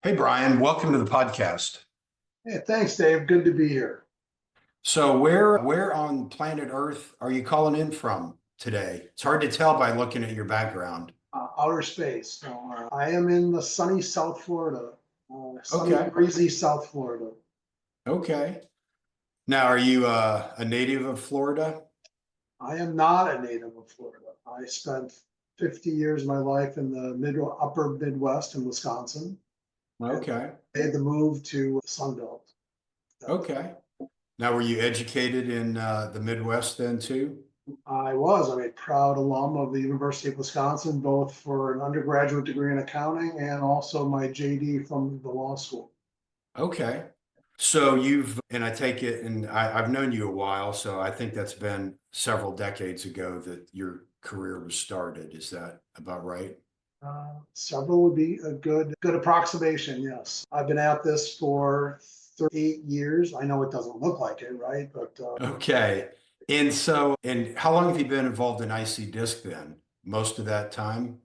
Hey, Brian, welcome to the podcast. Hey, thanks, Dave. Good to be here. So, where on planet Earth are you calling in from today? It's hard to tell by looking at your background. Outer space. So, I am in the sunny South Florida, sunny, Okay, breezy South Florida. okay. Now, are you a native of Florida? I am not a native of Florida. I spent 50 years of my life in the upper Midwest in Wisconsin, and Okay, made the move to the Sun Belt. okay. Now, were you educated in the Midwest then too? I'm a proud alum of the University of Wisconsin, both for an undergraduate degree in accounting and also my JD from the law school. Okay. And I take it, and I've known you a while, so I think that's been several decades ago that your career was started. Is that about right? Several would be a good approximation. Yes, I've been at this for 38 years. I know it doesn't look like it, right? But Okay. And how long have you been involved in IC Disc then? Most of that time?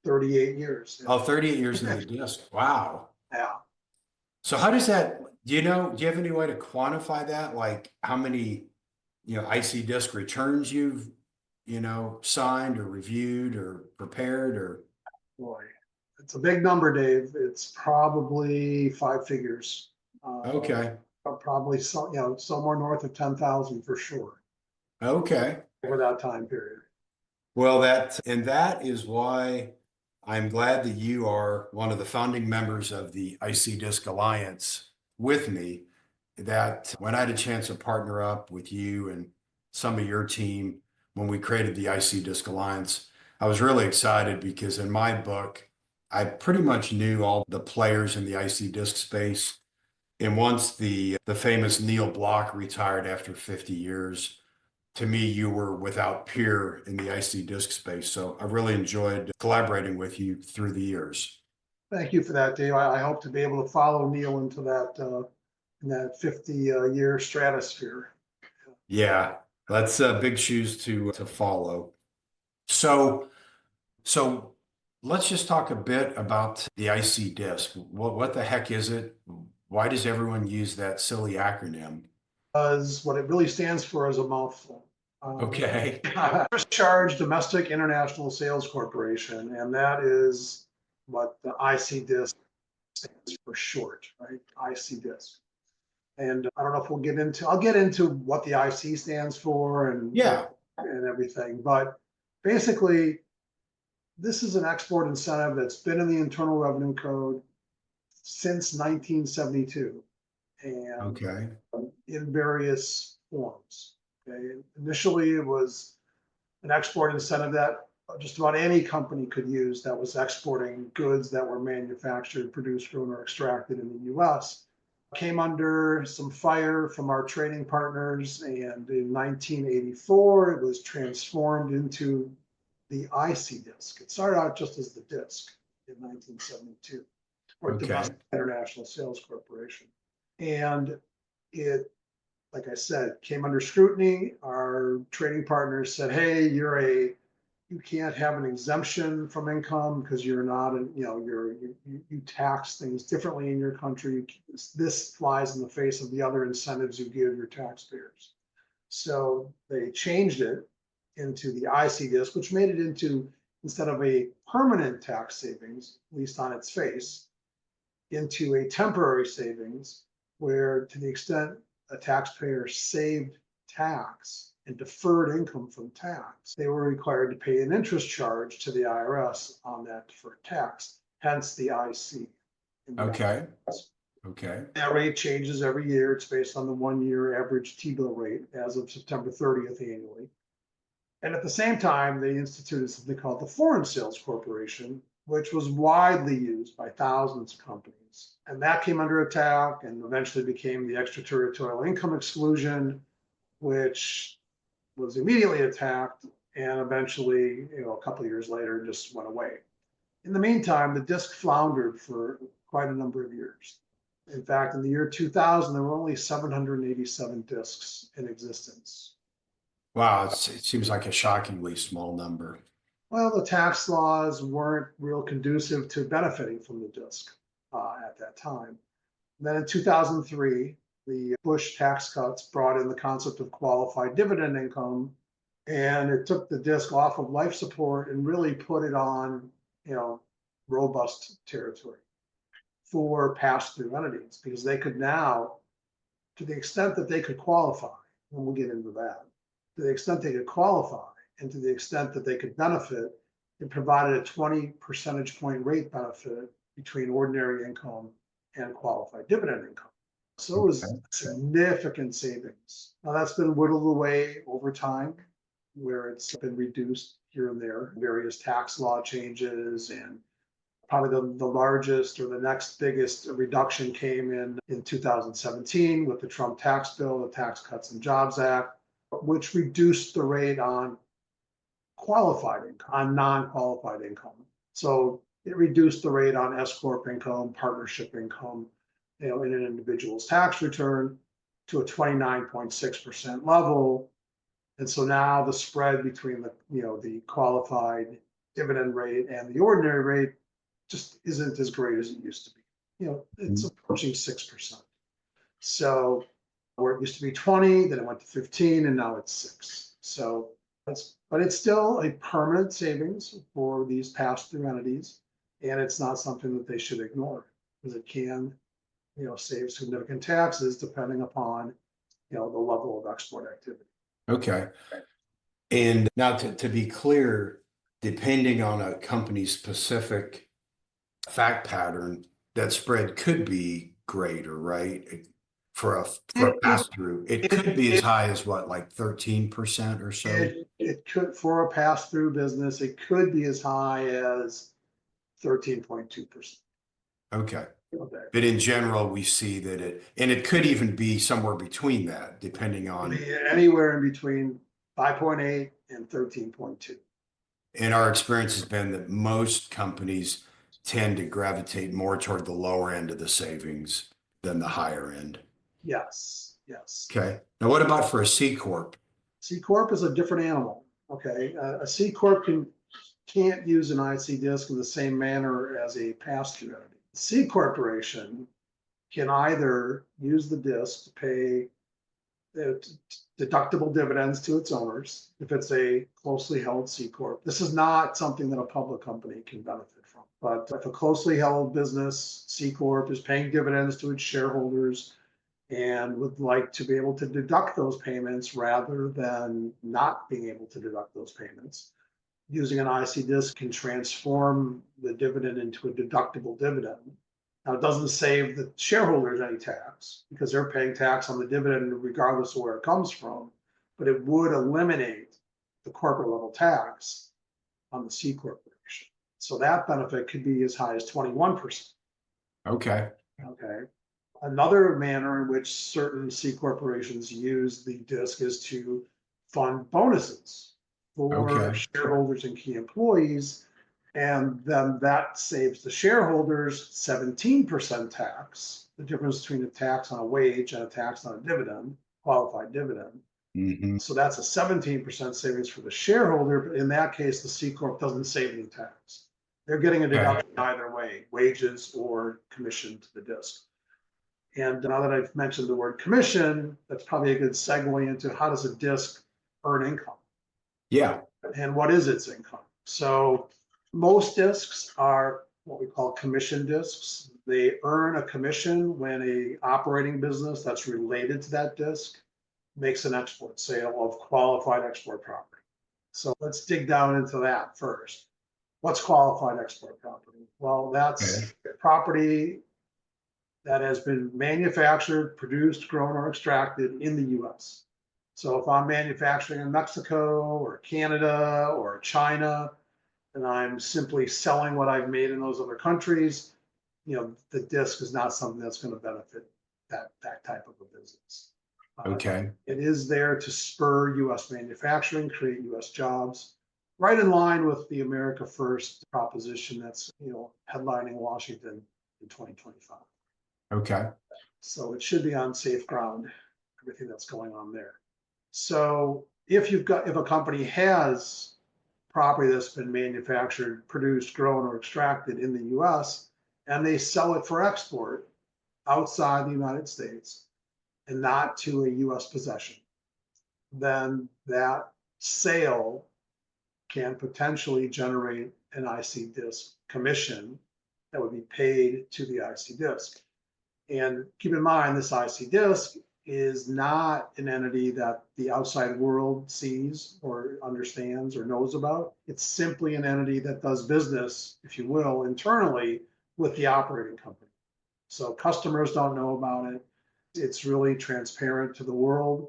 38 years. Oh, Yeah. 38 years in the disc. Wow. Yeah. So how does that, do you have any way to quantify that? Like how many, IC Disc returns you've, signed or reviewed or prepared or, Boy, it's a big number, Dave. It's probably five figures. okay. Probably somewhere north of 10,000 for sure Okay. over that time period. Well, that is why I'm glad that you are one of the founding members of the IC Disc Alliance with me. That when I had a chance to partner up with you and some of your team when we created the IC Disc Alliance, I was really excited because in my book, I pretty much knew all the players in the IC disc space. And once the famous Neil Block retired after 50 years, to me, you were without peer in the IC disc space. So I really enjoyed collaborating with you through the years. Thank you for that, Dave. I hope to be able to follow Neil into that 50 year stratosphere. Yeah, that's big shoes to follow. So so let's just talk a bit about the IC disc. What the heck is it? Why does everyone use that silly acronym? Because what it really stands for is a mouthful. Okay. Charge Domestic International Sales Corporation, and that is what the IC stands for short, right? IC And I don't know if I'll get into what the IC stands for Yeah. and everything, but basically, this is an export incentive that's been in the Internal Revenue Code since 1972 and Okay. in various forms. Okay. Initially, it was an export incentive that just about any company could use that was exporting goods that were manufactured, produced, grown, or extracted in the US. Came under some fire from our trading partners, and in 1984, it was transformed into the IC disc. It started out just as the disc in 1972, or Okay. Domestic International Sales Corporation. And it, like I said, came under scrutiny. Our trading partners said, "Hey, you can't have an exemption from income because you're not, you tax things differently in your country. This flies in the face of the other incentives you give your taxpayers." So they changed it into the IC disc, which made it into, instead of a permanent tax savings, at least on its face, into a temporary savings where, to the extent a taxpayer saved tax and deferred income from tax, they were required to pay an interest charge to the IRS on that deferred tax, hence the IC. Okay. Okay. That rate changes every year. It's based on the 1 year average T-bill rate as of September 30th annually. And at the same time, they instituted something called the Foreign Sales Corporation, which was widely used by thousands of companies. And that came under attack and eventually became the extraterritorial income exclusion, which was immediately attacked and eventually, a couple of years later, just went away. In the meantime, the disc floundered for quite a number of years. In fact, in the year 2000, there were only 787 discs in existence. Wow, it seems like a shockingly small number. Well, the tax laws weren't real conducive to benefiting from the disc. at that time. And then in 2003, the Bush tax cuts brought in the concept of qualified dividend income, and it took the disc off of life support and really put it on, robust territory for pass-through entities, because they could now, to the extent that they could qualify, and we'll get into that, to the extent they could qualify and to the extent that they could benefit, it provided a 20 percentage point rate benefit between ordinary income and qualified dividend income. So it was significant savings. Now that's been whittled away over time, where it's been reduced here and there, various tax law changes, and probably the largest or the next biggest reduction came in 2017 with the Trump tax bill, the Tax Cuts and Jobs Act, which reduced the rate on qualified income, on non-qualified income. So it reduced the rate on S corp income, partnership income, in an individual's tax return to a 29.6% level. And so now the spread between the qualified dividend rate and the ordinary rate just isn't as great as it used to be. It's approaching 6%. So where it used to be 20, then it went to 15, and now it's 6. So but it's still a permanent savings for these pass-through entities, and it's not something that they should ignore, because it can, save significant taxes depending upon, the level of export activity. Okay. And now to be clear, depending on a company's specific fact pattern, that spread could be greater, right? For a pass through, it could be as high as what, like 13% or so? It could, for a pass-through business, it could be as high as 13.2%. Okay. But in general, we see that it could even be somewhere between that, depending on. Anywhere in between 5.8 and 13.2. And our experience has been that most companies tend to gravitate more toward the lower end of the savings than the higher end. Yes. Okay. Now, what about for a C corp? C corp is a different animal. Okay. A C corp can't use an IC disc in the same manner as a pass-through entity. C corporation can either use the disc to pay deductible dividends to its owners if it's a closely held C corp. This is not something that a public company can benefit from. But if a closely held business, C corp, is paying dividends to its shareholders and would like to be able to deduct those payments rather than not being able to deduct those payments, using an IC disc can transform the dividend into a deductible dividend. Now, it doesn't save the shareholders any tax because they're paying tax on the dividend regardless of where it comes from, but it would eliminate the corporate level tax on the C corporation. So that benefit could be as high as 21%. Okay. Another manner in which certain C corporations use the disc is to fund bonuses for shareholders and key employees. And then that saves the shareholders 17% tax, the difference between a tax on a wage and a tax on a dividend, qualified dividend. So that's a 17% savings for the shareholder. But in that case, the C corp doesn't save any tax. They're getting a deduction either way, wages or commission to the disc. And now that I've mentioned the word commission, that's probably a good segue into how does a disc earn income? Yeah. And what is its income? So most discs are what we call commission discs. They earn a commission when an operating business that's related to that disc makes an export sale of qualified export property. So let's dig down into that first. What's qualified export property? Well, that's property that has been manufactured, produced, grown, or extracted in the US. So if I'm manufacturing in Mexico or Canada or China, and I'm simply selling what I've made in those other countries, the disc is not something that's going to benefit that type of a business. It is there to spur US manufacturing, create US jobs, right in line with the America First proposition that's headlining Washington in 2025. So it should be on safe ground, everything that's going on there. So if a company has property that's been manufactured, produced, grown, or extracted in the US, and they sell it for export outside the United States and not to a US possession, then that sale can potentially generate an IC disc commission that would be paid to the IC disc. And keep in mind, this IC disc is not an entity that the outside world sees or understands or knows about. It's simply an entity that does business, if you will, internally with the operating company. So customers don't know about it. It's really transparent to the world.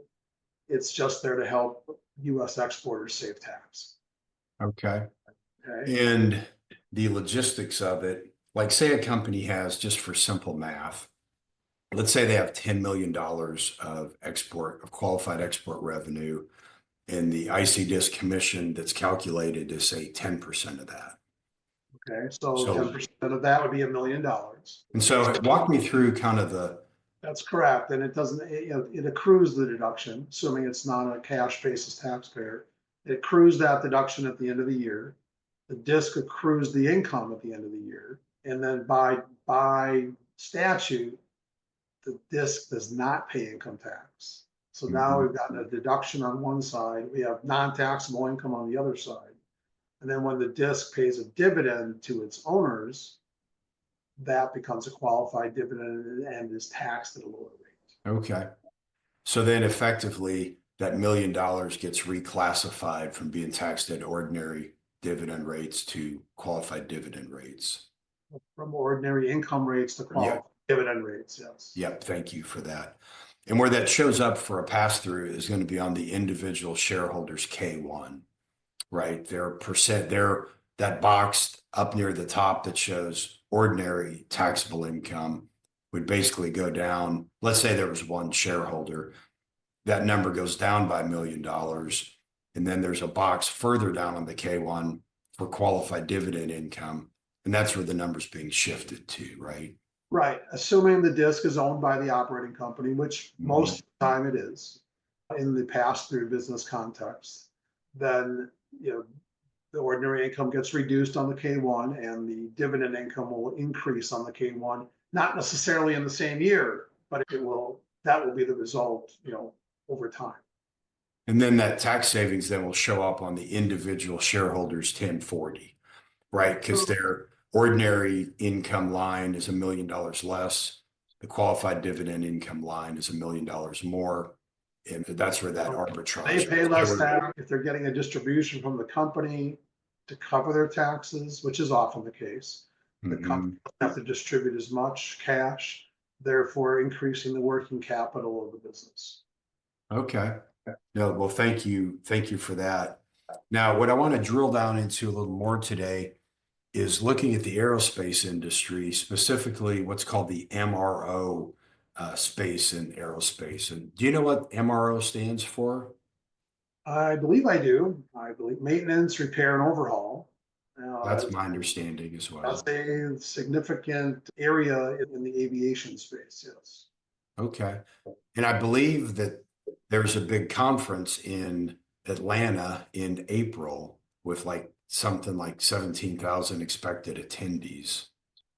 It's just there to help US exporters save tax. Okay. Okay. And the logistics of it, like say a company has, just for simple math, let's say they have $10 million of qualified export revenue, and the IC disc commission that's calculated is say 10% of that. Okay. So So, 10% of that would be $1 million. and so walk me through kind of That's correct. And it doesn't, it accrues the deduction, assuming it's not a cash basis taxpayer. It accrues that deduction at the end of the year. The disc accrues the income at the end of the year. And then by statute, the disc does not pay income tax. So now we've gotten a deduction on one side, we have non-taxable income on the other side. And then when the disc pays a dividend to its owners, that becomes a qualified dividend and is taxed at a lower rate. Okay. So then effectively that $1 million gets reclassified from being taxed at ordinary dividend rates to qualified dividend rates. From ordinary income rates to qualified dividend rates, yes. Yep, thank you for that. And where that shows up for a pass-through is going to be on the individual shareholders K1, right? That box up near the top that shows ordinary taxable income would basically go down. Let's say there was one shareholder, that number goes down by $1 million. And then there's a box further down on the K1 for qualified dividend income. And that's where the number's being shifted to, right? Right, assuming the disc is owned by the operating company, which most of the time it is in the pass-through business context, then the ordinary income gets reduced on the K1 and the dividend income will increase on the K1, not necessarily in the same year, but that will be the result, over time. And then that tax savings then will show up on the individual shareholders 1040, right? Because their ordinary income line is $1 million less. The qualified dividend income line is $1 million more. And that's where that arbitrage. They pay less tax if they're getting a distribution from the company to cover their taxes, which is often the case. The company doesn't have to distribute as much cash, therefore increasing the working capital of the business. Okay. No, well, thank you. Thank you for that. Now, what I want to drill down into a little more today is looking at the aerospace industry, specifically what's called the MRO space in aerospace. And do you know what MRO stands for? I believe I do. I believe maintenance, repair, and overhaul. That's my understanding as well. That's a significant area in the aviation space, yes. Okay. And I believe that there's a big conference in Atlanta in April with something like 17,000 expected attendees.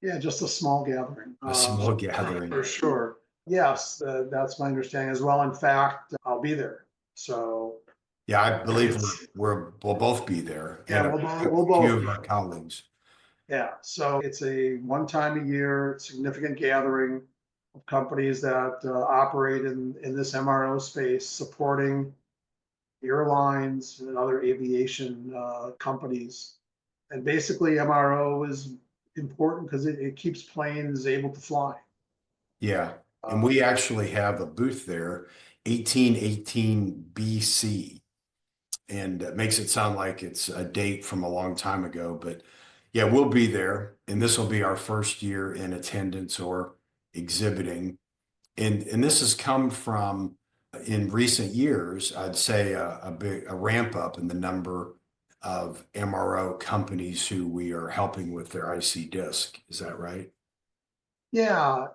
Yeah, just a small gathering. A small gathering. For sure. Yes, that's my understanding as well. In fact, I'll be there. So. Yeah, I believe we'll both be there. Yeah, and we'll a both. few of our colleagues. Yeah, so it's a one time a year significant gathering of companies that operate in this MRO space, supporting airlines and other aviation companies. And basically MRO is important because it keeps planes able to fly. Yeah, and we actually have a booth there, 1818 BC. And it makes it sound like it's a date from a long time ago, but yeah, we'll be there. And this will be our first year in attendance or exhibiting. And this has come from, in recent years, I'd say a ramp up in the number of MRO companies who we are helping with their IC disc. Is that right? Yeah,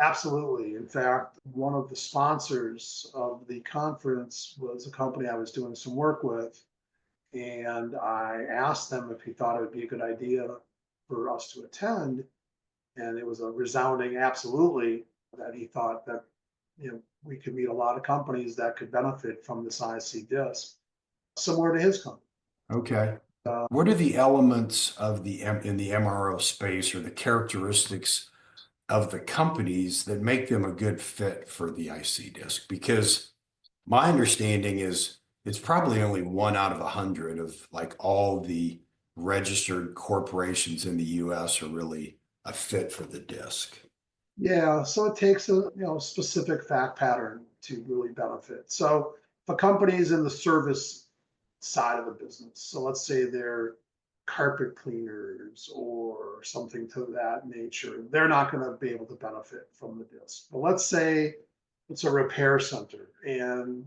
absolutely. In fact, one of the sponsors of the conference was a company I was doing some work with. And I asked them if he thought it would be a good idea for us to attend. And it was a resounding absolutely that he thought that, we could meet a lot of companies that could benefit from this IC disc, similar to his company. Okay. What are the elements of in the MRO space, or the characteristics of the companies that make them a good fit for the IC disc? Because my understanding is it's probably only 1 out of 100 of like all the registered corporations in the US are really a fit for the disc. Yeah, so it takes a specific fact pattern to really benefit. So if a company is in the service side of the business, so let's say they're carpet cleaners or something to that nature, they're not going to be able to benefit from the disc. But let's say it's a repair center, and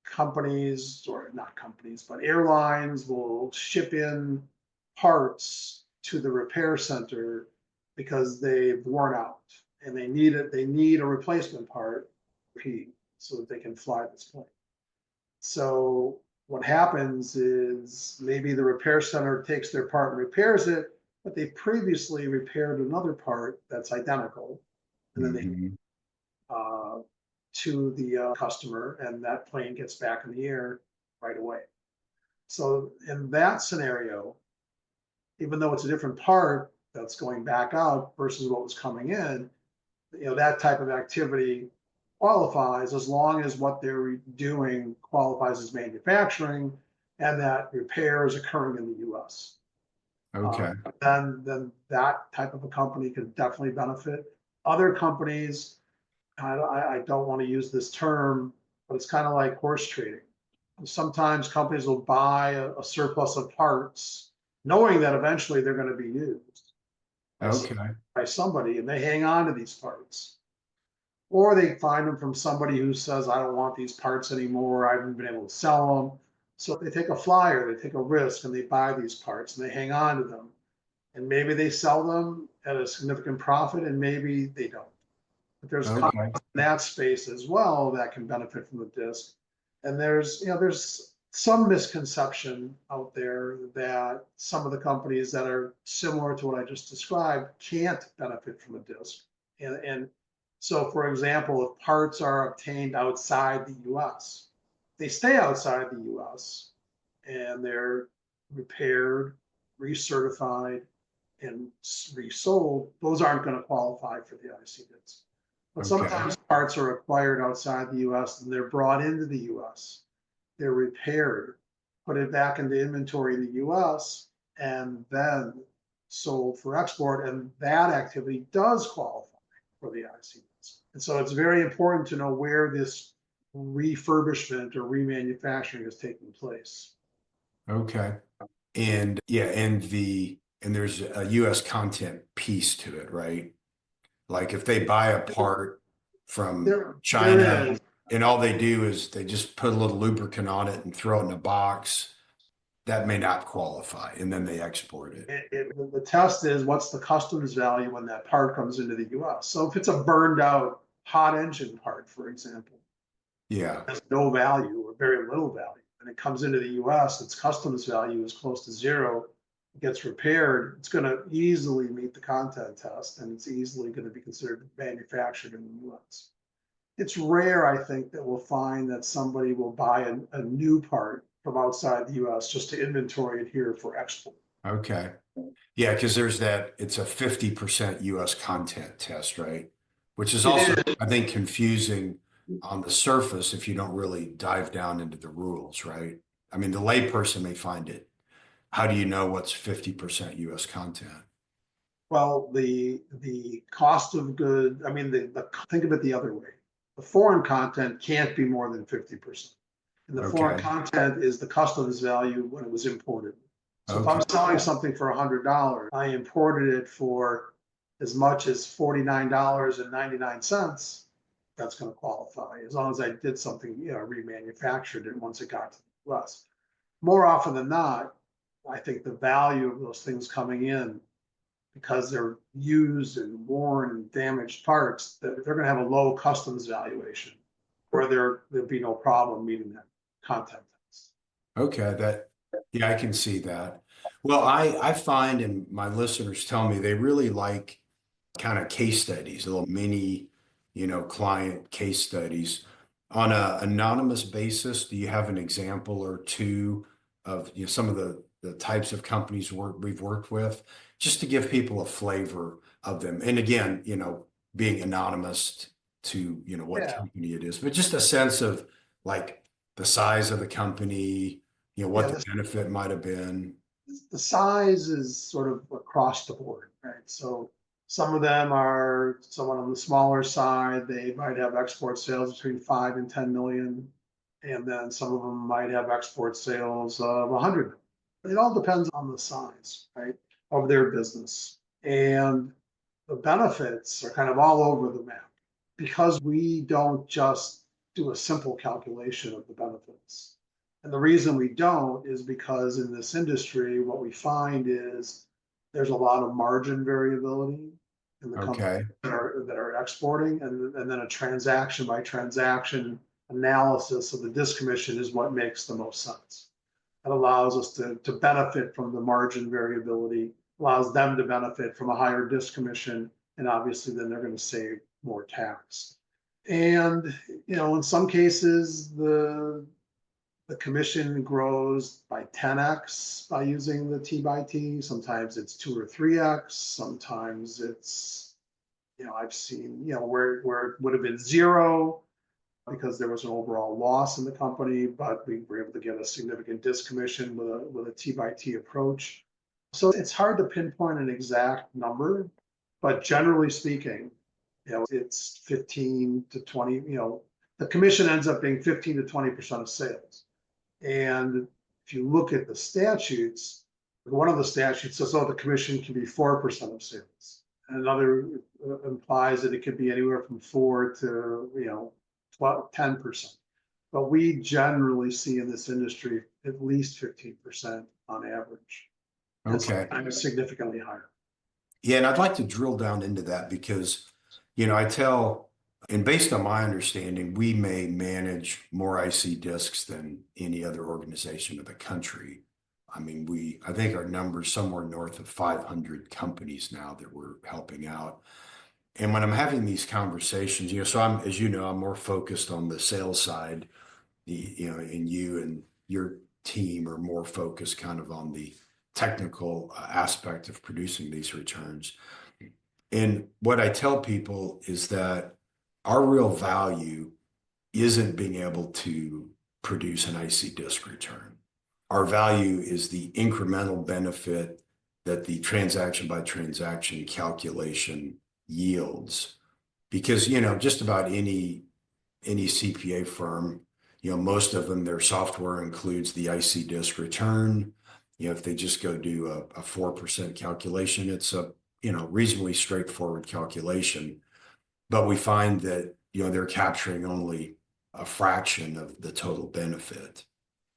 companies, or not companies, but airlines will ship in parts to the repair center because they've worn out and they need a replacement part so that they can fly this plane. So what happens is maybe the repair center takes their part and repairs it, but they previously repaired another part that's identical, and then they Mhm. to the customer, and that plane gets back in the air right away. So in that scenario, even though it's a different part that's going back out versus what was coming in, that type of activity qualifies as long as what they're doing qualifies as manufacturing and that repair is occurring in the US. Okay. Then that type of a company could definitely benefit. Other companies, I don't want to use this term, but it's kind of like horse trading. Sometimes companies will buy a surplus of parts, knowing that eventually they're going to be used by, Okay. by somebody, and they hang on to these parts. Or they find them from somebody who says, I don't want these parts anymore. I haven't been able to sell them. So they take a flyer, they take a risk, and they buy these parts and they hang on to them. And maybe they sell them at a significant profit, and maybe they don't. But there's Okay. companies in that space as well that can benefit from the disc. And there's some misconception out there that some of the companies that are similar to what I just described can't benefit from a disc. And so, for example, if parts are obtained outside the US, they stay outside the US and they're repaired, recertified, and resold, those aren't going to qualify for the IC disc. But Okay. sometimes parts are acquired outside the US and they're brought into the US. They're repaired, put it back into inventory in the US, and then sold for export. And that activity does qualify for the IC disc. And so it's very important to know where this refurbishment or remanufacturing is taking place. Okay. And yeah, and there's a US content piece to it, right? Like if they buy a part from There China is. and all they do is they just put a little lubricant on it and throw it in a box, that may not qualify, and then they export it. The test is what's the customs value when that part comes into the US. So if it's a burned out hot engine part, for example, Yeah. has no value or very little value, and it comes into the US, its customs value is close to zero, it gets repaired, it's going to easily meet the content test, and it's easily going to be considered manufactured in the US. It's rare, I think, that we'll find that somebody will buy a new part from outside the US just to inventory it here for export. Okay. Yeah, because there's that, it's a 50% US content test, right? Which is It also, is. I think, confusing on the surface if you don't really dive down into the rules, right? I mean, the layperson may find it. How do you know what's 50% US content? Well, the cost of good, I mean, think of it the other way. The foreign content can't be more than 50%. And the foreign Okay. content is the customs value when it was imported. So if Okay. I'm selling something for $100, I imported it for as much as $49.99, that's going to qualify as long as I did something, remanufactured it once it got to the US. More often than not, I think the value of those things coming in, because they're used and worn and damaged parts, that they're going to have a low customs valuation, or there'll be no problem meeting that content test. Okay. Yeah, I can see that. Well, I find, and my listeners tell me they really like kind of case studies, little mini, client case studies on a anonymous basis. Do you have an example or two of some of the types of companies we've worked with, just to give people a flavor of them? And again, being anonymous to what Yeah, company it is, but just a sense of like the size of the company, what yeah. the benefit might have been. The size is sort of across the board, right? So some of them are somewhat on the smaller side. They might have export sales between 5 and 10 million. And then some of them might have export sales of 100. It all depends on the size, right, of their business. And the benefits are kind of all over the map because we don't just do a simple calculation of the benefits. And the reason we don't is because in this industry, what we find is there's a lot of margin variability in the companies Okay. that are exporting, and then a transaction by transaction analysis of the disc commission is what makes the most sense. It allows us to benefit from the margin variability, allows them to benefit from a higher disc commission, and obviously then they're going to save more tax. And in some cases, the commission grows by 10x by using the T by T. Sometimes it's 2 or 3x. Sometimes it's, I've seen, where it would have been zero because there was an overall loss in the company, but we were able to get a significant disc commission with a T by T approach. So it's hard to pinpoint an exact number, but generally speaking, it's 15 to 20, the commission ends up being 15 to 20% of sales. And if you look at the statutes, one of the statutes says, oh, the commission can be 4% of sales. And another implies that it could be anywhere from 4 to 10%. But we generally see in this industry at least 15% on average, and Okay. sometimes significantly higher. Yeah, and I'd like to drill down into that because, I tell, and based on my understanding, we may manage more IC discs than any other organization in the country. I mean, I think our number's somewhere north of 500 companies now that we're helping out. And when I'm having these conversations, so as I'm more focused on the sales side, and you and your team are more focused kind of on the technical aspect of producing these returns. And what I tell people is that our real value isn't being able to produce an IC disc return. Our value is the incremental benefit that the transaction by transaction calculation yields. Because, just about any CPA firm, most of them, their software includes the IC disc return. If they just go do a 4% calculation, it's a, reasonably straightforward calculation. But we find that, they're capturing only a fraction of the total benefit.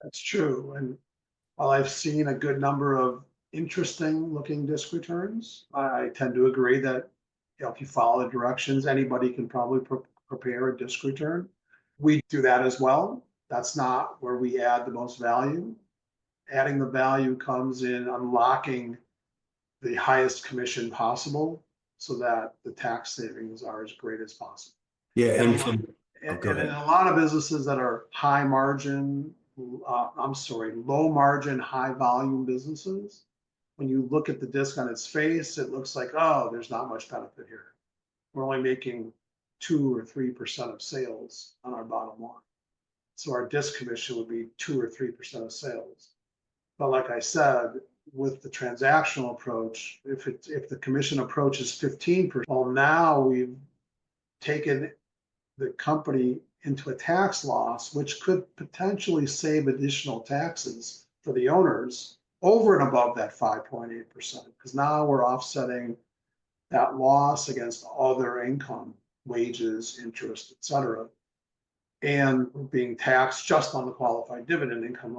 That's true. And while I've seen a good number of interesting looking disc returns, I tend to agree that if you follow the directions, anybody can probably prepare a disc return. We do that as well. That's not where we add the most value. Adding the value comes in unlocking the highest commission possible so that the tax savings are as great as possible. Yeah, And, go and in ahead. a lot of businesses that are high margin, low margin, high volume businesses, when you look at the disc on its face, it looks like, oh, there's not much benefit here. We're only making 2 or 3% of sales on our bottom line. So our disc commission would be 2 or 3% of sales. But like I said, with the transactional approach, if the commission approach is 15%, well, now we've taken the company into a tax loss, which could potentially save additional taxes for the owners over and above that 5.8%, because now we're offsetting that loss against other income, wages, interest, et cetera, and being taxed just on the qualified dividend income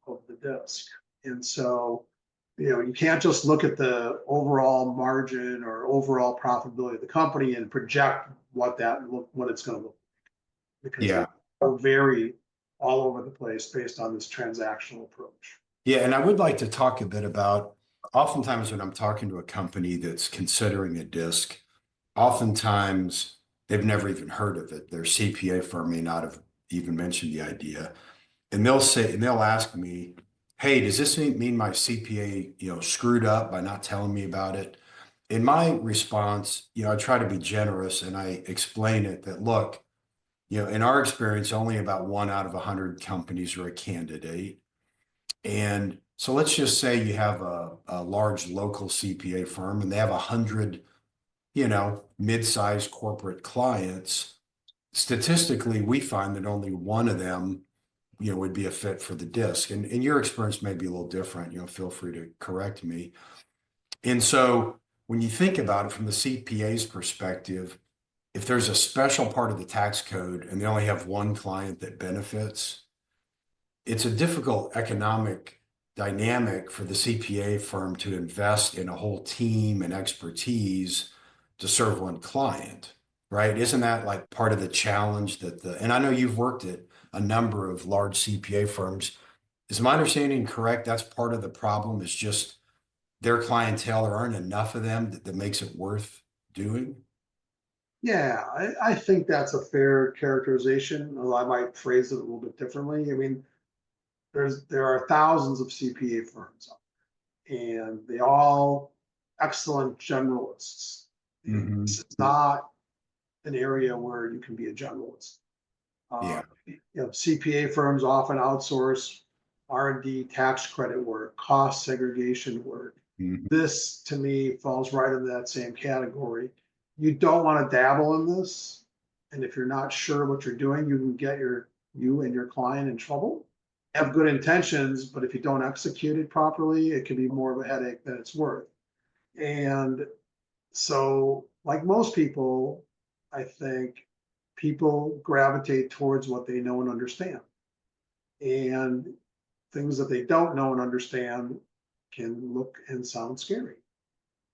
of the disc. And so, you can't just look at the overall margin or overall profitability of the company and project what it's going to look like, because Yeah. they vary all over the place based on this transactional approach. Yeah, and I would like to talk a bit about, oftentimes when I'm talking to a company that's considering a disc, oftentimes they've never even heard of it. Their CPA firm may not have even mentioned the idea. And they'll ask me, hey, does this mean my CPA, screwed up by not telling me about it? In my response, I try to be generous and I explain it that, look, in our experience, only about 1 out of 100 companies are a candidate. And so let's just say you have a large local CPA firm and they have 100, mid-sized corporate clients. Statistically, we find that only one of them, would be a fit for the disc. And your experience may be a little different, feel free to correct me. And so when you think about it from the CPA's perspective, if there's a special part of the tax code and they only have one client that benefits, it's a difficult economic dynamic for the CPA firm to invest in a whole team and expertise to serve one client, right? Isn't that like part of the challenge and I know you've worked at a number of large CPA firms. Is my understanding correct? That's part of the problem is just their clientele, there aren't enough of them that makes it worth doing? Yeah, I think that's a fair characterization, although I might phrase it a little bit differently. I mean, there are thousands of CPA firms out there, and they all excellent generalists. Hmm. This is not an area where you can be a generalist. Yeah. CPA firms often outsource R&D tax credit work, cost segregation work. Mhm. This, to me, falls right into that same category. You don't want to dabble in this, and if you're not sure what you're doing, you can get you and your client in trouble. Have good intentions, but if you don't execute it properly, it can be more of a headache than it's worth. And so, like most people, I think people gravitate towards what they know and understand. And things that they don't know and understand can look and sound scary.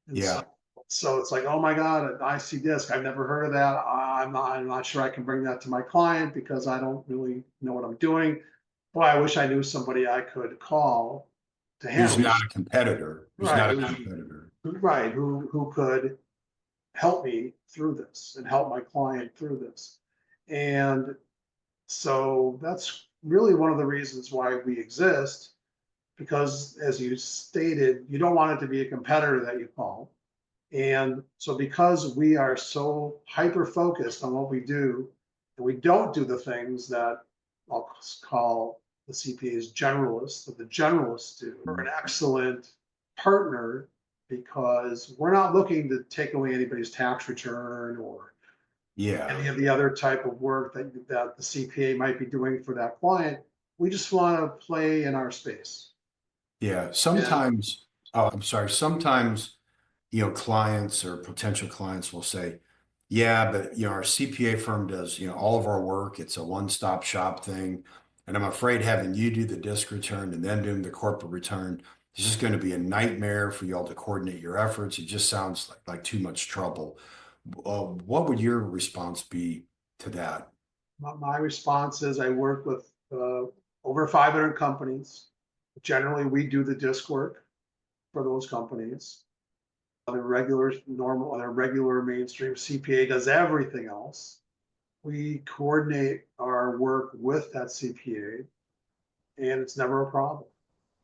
And Yeah. so it's like, oh my God, an IC disc. I've never heard of that. I'm not sure I can bring that to my client because I don't really know what I'm doing. Boy, I wish I knew somebody I could call to Who's handle not this. a competitor, who's Right. not a competitor. Who could help me through this and help my client through this. And so that's really one of the reasons why we exist, because as you stated, you don't want it to be a competitor that you call. And so because we are so hyper focused on what we do, and we don't do the things that I'll call the CPA's generalists, that the generalists do, we're an excellent partner because we're not looking to take away anybody's tax return or Yeah. any of the other type of work that the CPA might be doing for that client. We just want to play in our space. Yeah. And Sometimes, oh, I'm sorry. Sometimes, clients or potential clients will say, yeah, but, our CPA firm does, all of our work. It's a one-stop shop thing. And I'm afraid having you do the disc return and then doing the corporate return is just going to be a nightmare for y'all to coordinate your efforts. It just sounds like too much trouble. What would your response be to that? my response is I work with over 500 companies. Generally, we do the disc work for those companies. Other regular mainstream CPA does everything else. We coordinate our work with that CPA, and it's never a problem.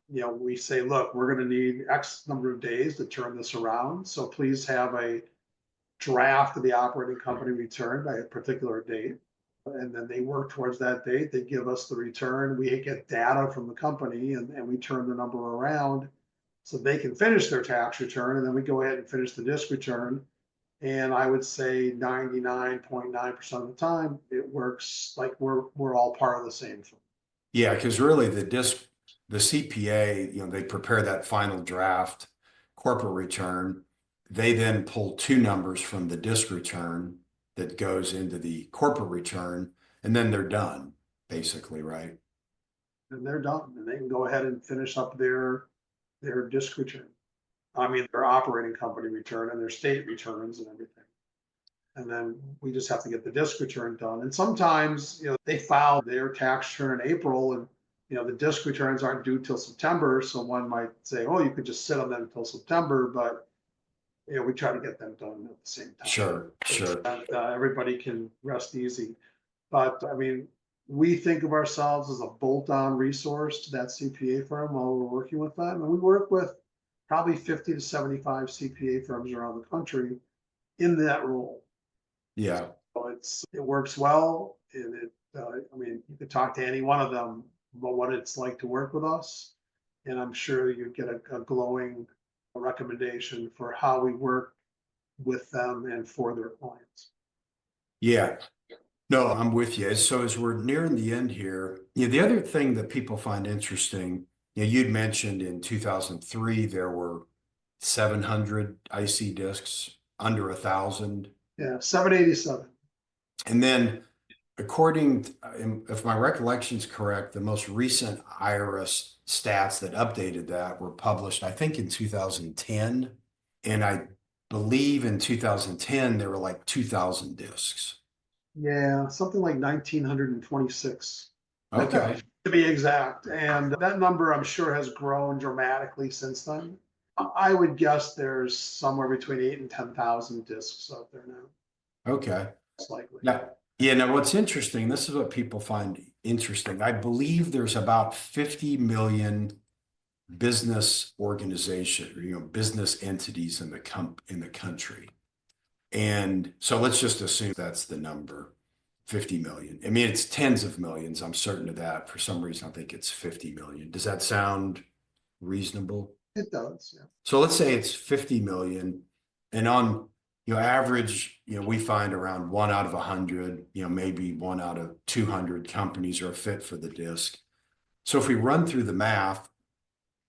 We say, look, we're going to need X number of days to turn this around. So please have a draft of the operating company return by a particular date. And then they work towards that date. They give us the return. We get data from the company and we turn the number around so they can finish their tax return. And then we go ahead and finish the disc return. And I would say 99.9% of the time, it works like we're all part of the same thing. Yeah, because really the CPA, they prepare that final draft corporate return. They then pull two numbers from the disc return that goes into the corporate return, and then they're done, basically, right? And they're done. And they can go ahead and finish up their disc return. I mean, their operating company return and their state returns and everything. And then we just have to get the disc return done. And sometimes, they file their tax return in April and, the disc returns aren't due till September. So one might say, oh, you could just sit on them until September. But we try to get them done at the same time. Sure, So sure. that everybody can rest easy. But I mean, we think of ourselves as a bolt-on resource to that CPA firm while we're working with them. And we work with probably 50 to 75 CPA firms around the country in that role. Yeah. So it works well. And I mean, you could talk to any one of them about what it's like to work with us. And I'm sure you'd get a glowing recommendation for how we work with them and for their clients. Yeah. No, I'm with you. So as we're nearing the end here, the other thing that people find interesting, you'd mentioned in 2003 there were 700 IC discs, under 1,000. Yeah, 787. And then according, if my recollection is correct, the most recent IRS stats that updated that were published, I think in 2010. And I believe in 2010, there were like 2,000 discs. Yeah, something like 1926 Okay. to be exact. And that number, I'm sure, has grown dramatically since then. I would guess there's somewhere between 8 and 10,000 discs out there now. Okay. It's likely. Now, yeah, now what's interesting, this is what people find interesting. I believe there's about 50 million business organization, or, business entities in the country. And so let's just assume that's the number, 50 million. I mean, it's tens of millions. I'm certain of that. For some reason, I think it's 50 million. Does that sound reasonable? It does, yeah. So let's say it's 50 million, and on, average, we find around 1 out of 100, maybe 1 out of 200 companies are a fit for the disc. So if we run through the math,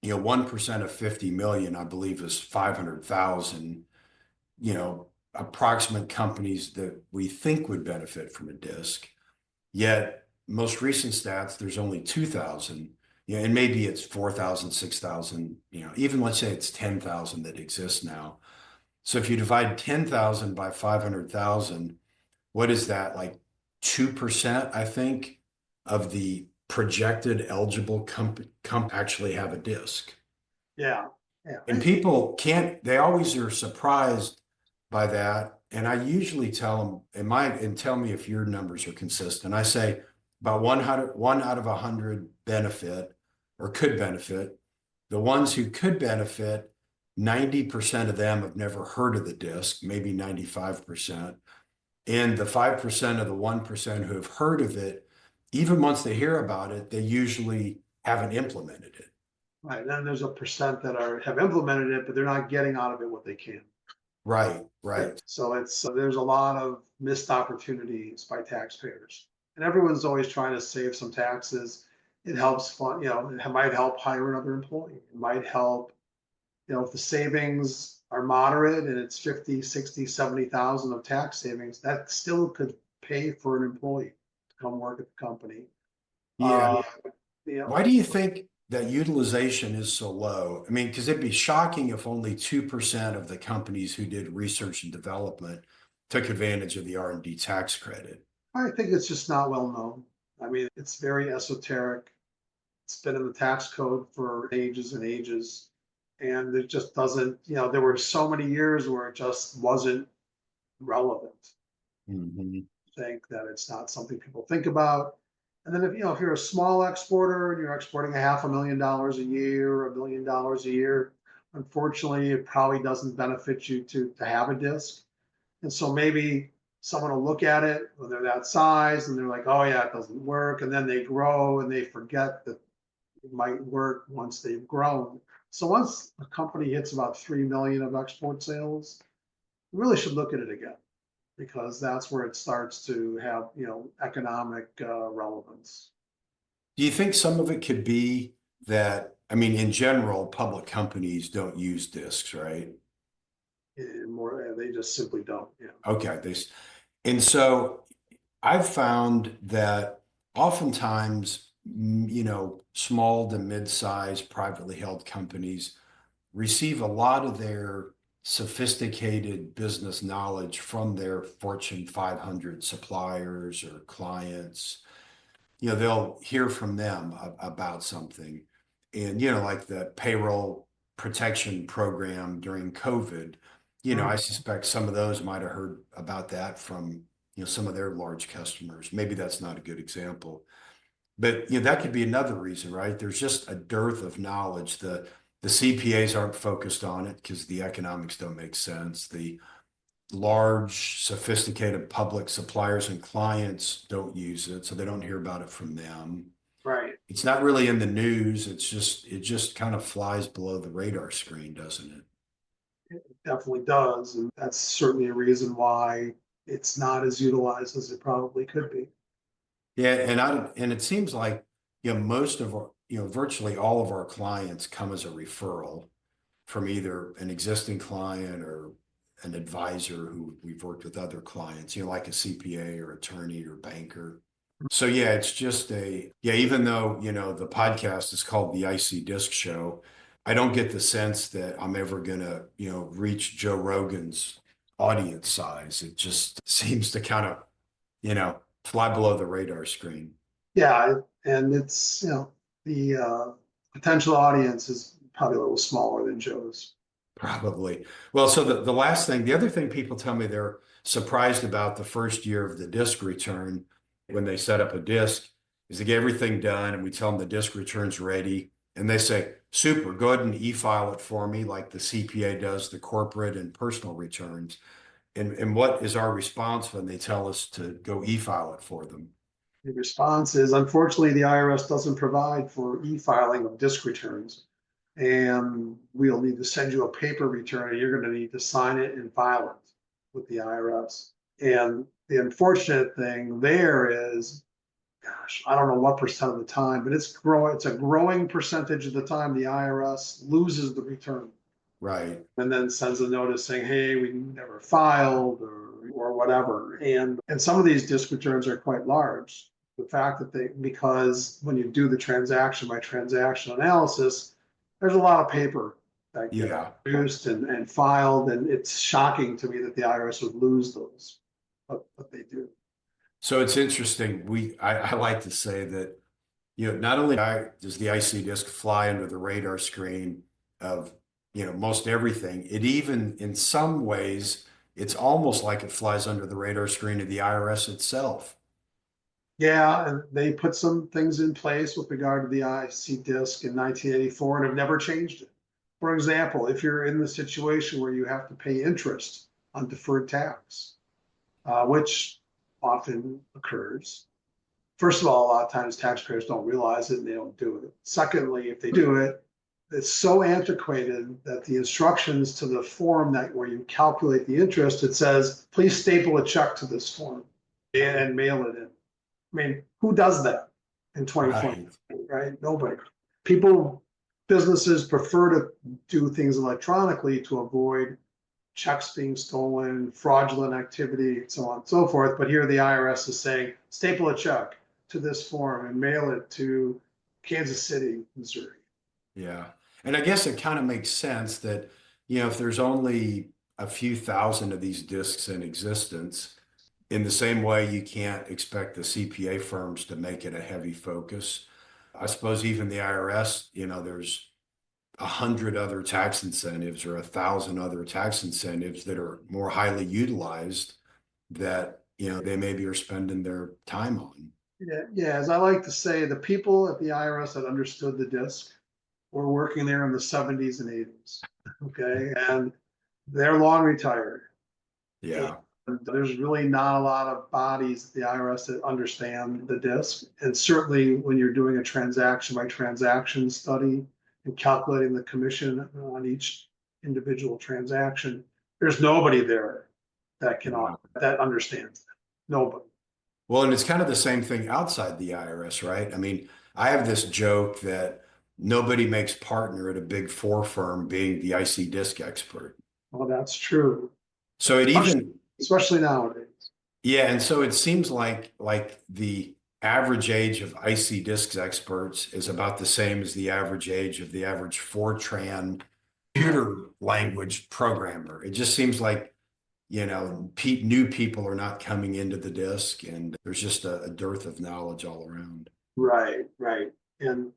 1% of 50 million, I believe, is 500,000, approximate companies that we think would benefit from a disc. Yet most recent stats, there's only 2,000, and maybe it's 4,000, 6,000, even let's say it's 10,000 that exists now. So if you divide 10,000 by 500,000, what is that, like 2%, I think, of the projected eligible comp actually have a disc. Yeah, yeah. And people they always are surprised by that. And I usually tell them, and tell me if your numbers are consistent. I say about 1 out of 100 benefit or could benefit. The ones who could benefit, 90% of them have never heard of the disc, maybe 95%. And the 5% of the 1% who have heard of it, even once they hear about it, they usually haven't implemented it. Right. And then there's a percent that have implemented it, but they're not getting out of it what they can. Right, right. So there's a lot of missed opportunities by taxpayers. And everyone's always trying to save some taxes. It helps fund, it might help hire another employee. It might help, if the savings are moderate and it's 50, 60, 70,000 of tax savings, that still could pay for an employee to come work at the company. Yeah. Why do you think that utilization is so low? I mean, because it'd be shocking if only 2% of the companies who did research and development took advantage of the R&D tax credit. I think it's just not well known. I mean, it's very esoteric. It's been in the tax code for ages and ages. And it just doesn't, there were so many years where it just wasn't relevant. Mm-hmm. I think that it's not something people think about. And then if you're a small exporter and you're exporting $500,000 a year or $1 million a year, unfortunately, it probably doesn't benefit you to have a disc. And so maybe someone will look at it when they're that size and they're like, oh yeah, it doesn't work. And then they grow and they forget that it might work once they've grown. So once a company hits about 3 million of export sales, you really should look at it again, because that's where it starts to have, economic relevance. Do you think some of it could be that, I mean, in general, public companies don't use discs, right? They just simply don't. Yeah. Okay. And so I've found that oftentimes, small to mid-sized privately held companies receive a lot of their sophisticated business knowledge from their Fortune 500 suppliers or clients. They'll hear from them about something. And, like the payroll protection program during COVID, I suspect some of those might have heard about that from, some of their large customers. Maybe that's not a good example. But that could be another reason, right? There's just a dearth of knowledge. The CPAs aren't focused on it because the economics don't make sense. The large, sophisticated public suppliers and clients don't use it, so they don't hear about it from them. Right. It's not really in the news. It just kind of flies below the radar screen, doesn't it? It definitely does. And that's certainly a reason why it's not as utilized as it probably could be. Yeah, and it seems like most of our virtually all of our clients come as a referral from either an existing client or an advisor who we've worked with other clients, like a CPA or attorney or banker. So yeah, it's just even though, the podcast is called the IC Disc Show, I don't get the sense that I'm ever gonna, reach Joe Rogan's audience size. It just seems to kind of, fly below the radar screen. Yeah. And it's, the potential audience is probably a little smaller than Joe's. Probably. Well, so the other thing people tell me they're surprised about the first year of the disc return when they set up a disc is they get everything done and we tell them the disc return's ready. And they say, super, go ahead and e-file it for me like the CPA does the corporate and personal returns. And what is our response when they tell us to go e-file it for them? The response is, unfortunately, the IRS doesn't provide for e-filing of disc returns. And we'll need to send you a paper return, and you're going to need to sign it and file it with the IRS. And the unfortunate thing there is, gosh, I don't know what percent of the time, but it's a growing percentage of the time the IRS loses the return. Right. And then sends a notice saying, hey, we never filed or whatever. And some of these disc returns are quite large. The fact that because when you do the transaction by transaction analysis, there's a lot of paper that gets Yeah. produced and filed. And it's shocking to me that the IRS would lose those, but they do. So it's interesting. I like to say that, not only does the IC disc fly under the radar screen of, most everything, it even in some ways, it's almost like it flies under the radar screen of the IRS itself. Yeah, and they put some things in place with regard to the IC disc in 1984 and have never changed it. For example, if you're in the situation where you have to pay interest on deferred tax, which often occurs. First of all, a lot of times taxpayers don't realize it and they don't do it. Secondly, if they do it, it's so antiquated that the instructions to the form where you calculate the interest, it says, please staple a check to this form and mail it in. I mean, who does that in 2020, right? Nobody. Businesses prefer to do things electronically to avoid checks being stolen, fraudulent activity, so on and so forth. But here the IRS is saying, staple a check to this form and mail it to Kansas City, Missouri. Yeah. And I guess it kind of makes sense that, if there's only a few thousand of these discs in existence, in the same way you can't expect the CPA firms to make it a heavy focus. I suppose even the IRS, there's 100 other tax incentives or 1,000 other tax incentives that are more highly utilized that, they maybe are spending their time on. Yeah, as I like to say, the people at the IRS that understood the disc were working there in the 70s and 80s. Okay, and they're long retired. Yeah. And there's really not a lot of bodies at the IRS that understand the disc. And certainly when you're doing a transaction by transaction study and calculating the commission on each individual transaction, there's nobody there that understands that. Nobody. Well, and it's kind of the same thing outside the IRS, right? I mean, I have this joke that nobody makes partner at a big four firm being the IC disc expert. Well, that's true. So it even, Especially nowadays. yeah, and so it seems like the average age of IC discs experts is about the same as the average age of the average Fortran computer language programmer. It just seems like, new people are not coming into the disc, and there's just a dearth of knowledge all around. Right. And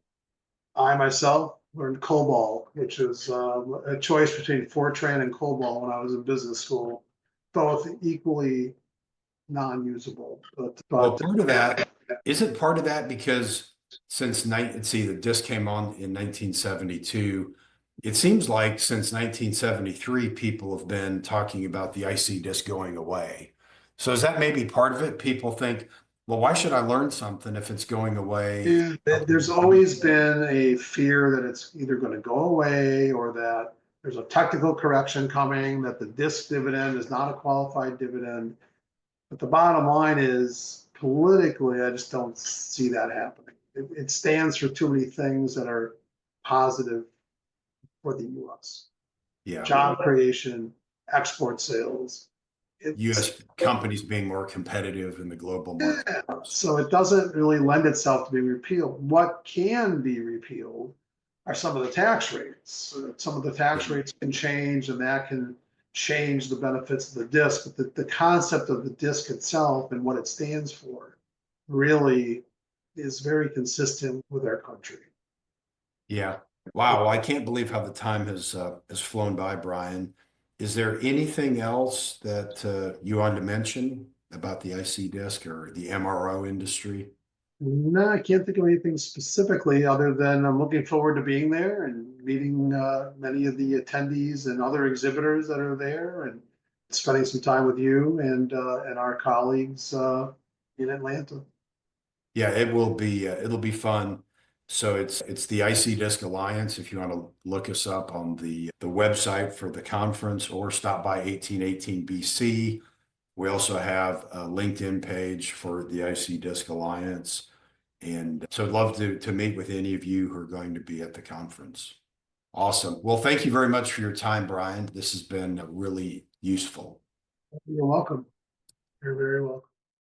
I myself learned COBOL, which is a choice between Fortran and COBOL when I was in business school, both equally non-usable. Well, part of that, is it part of that because let's see, the disc came on in 1972. It seems like since 1973, people have been talking about the IC disc going away. So is that maybe part of it? People think, well, why should I learn something if it's going away? Yeah, there's always been a fear that it's either going to go away or that there's a technical correction coming, that the disk dividend is not a qualified dividend. But the bottom line is politically, I just don't see that happening. It stands for too many things that are positive for the US. Yeah, Job creation, export sales. It's, U.S. companies being more competitive in the global market. yeah, so it doesn't really lend itself to being repealed. What can be repealed are some of the tax rates. Some of the tax rates can change, and that can change the benefits of the disc. But the concept of the disc itself and what it stands for really is very consistent with our country. Yeah. Wow. Well, I can't believe how the time has flown by, Brian. Is there anything else that you wanted to mention about the IC disc or the MRO industry? No, I can't think of anything specifically other than I'm looking forward to being there and meeting many of the attendees and other exhibitors that are there, and spending some time with you and our colleagues in Atlanta. Yeah, it will be it'll be fun. So it's the IC Disc Alliance. If you want to look us up on the website for the conference or stop by 1818 BC. We also have a LinkedIn page for the IC Disc Alliance. And so I'd love to meet with any of you who are going to be at the conference. Awesome. Well, thank you very much for your time, Brian. This has been really useful. You're welcome. You're very welcome.